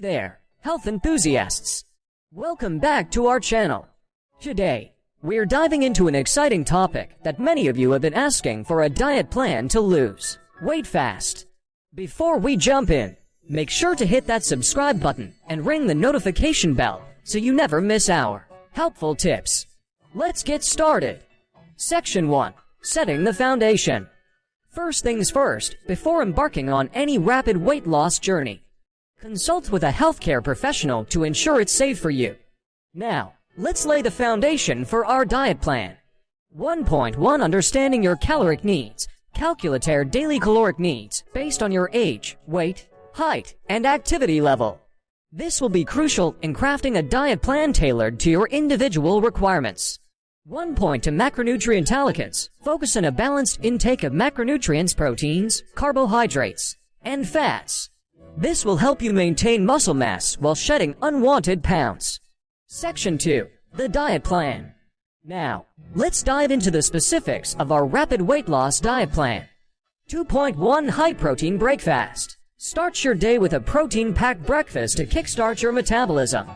there, health enthusiasts! Welcome back to our channel. Today, we're diving into an exciting topic that many of you have been asking for: a diet plan to lose weight fast. Before we jump in, make sure to hit that subscribe button and ring the notification bell so you never miss our helpful tips. Let's get started. Section 1. Setting the foundation. First things first, before embarking on any rapid weight loss journey, consult with a healthcare professional to ensure it's safe for you. Now, let's lay the foundation for our diet plan. 1.1. Understanding your caloric needs. Calculate your daily caloric needs based on your age, weight, height, and activity level. This will be crucial in crafting a diet plan tailored to your individual requirements. 1. To macronutrient allocance. Focus on a balanced intake of macronutrients, proteins, carbohydrates, and fats. This will help you maintain muscle mass while shedding unwanted pounds. Section 2. The diet plan. Now, let's dive into the specifics of our rapid weight loss diet plan. 2.1. High protein breakfast. Start your day with a protein-packed breakfast to kickstart your metabolism.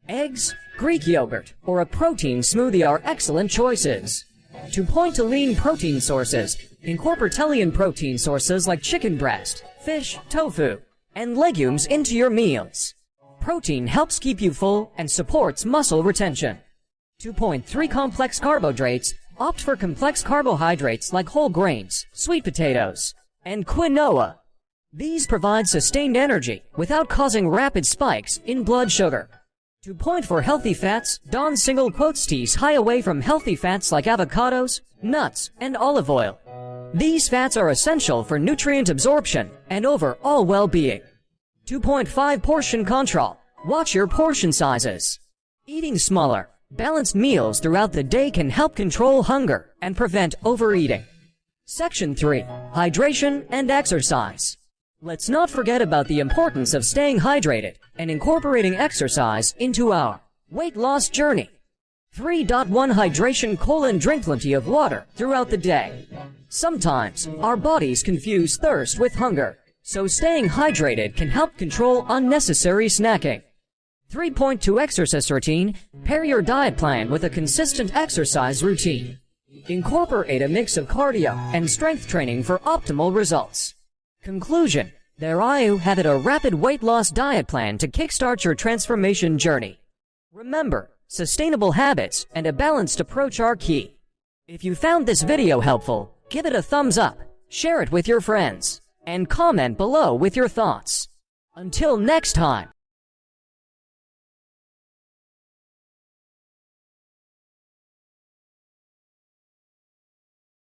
Eggs, Greek yogurt, or a protein smoothie are excellent choices. 2. To lean protein sources. Incorporate lean protein sources like chicken breast, fish, tofu, and legumes into your meals. Protein helps keep you full and supports muscle retention. 2.3. Complex carbohydrates. Opt for complex carbohydrates like whole grains, sweet potatoes, and quinoa. These provide sustained energy without causing rapid spikes in blood sugar. 2. For healthy fats. Don single quotes stay high away from healthy fats like avocados, nuts, and olive oil. These fats are essential for nutrient absorption and overall well-being. 2.5. Portion control. Watch your portion sizes. Eating smaller, balanced meals throughout the day can help control hunger and prevent overeating. Section 3. Hydration and exercise. Let's not forget about the importance of staying hydrated and incorporating exercise into our weight loss journey. 3.1. Hydration: drink plenty of water throughout the day. Sometimes, our bodies confuse thirst with hunger, so staying hydrated can help control unnecessary snacking. 3.2. Exercise routine. Pair your diet plan with a consistent exercise routine. Incorporate a mix of cardio and strength training for optimal results. Conclusion. There you have it, a rapid weight loss diet plan to kickstart your transformation journey. Remember, sustainable habits and a balanced approach are key. If you found this video helpful, give it a thumbs up, share it with your friends, and comment below with your thoughts. Until next time.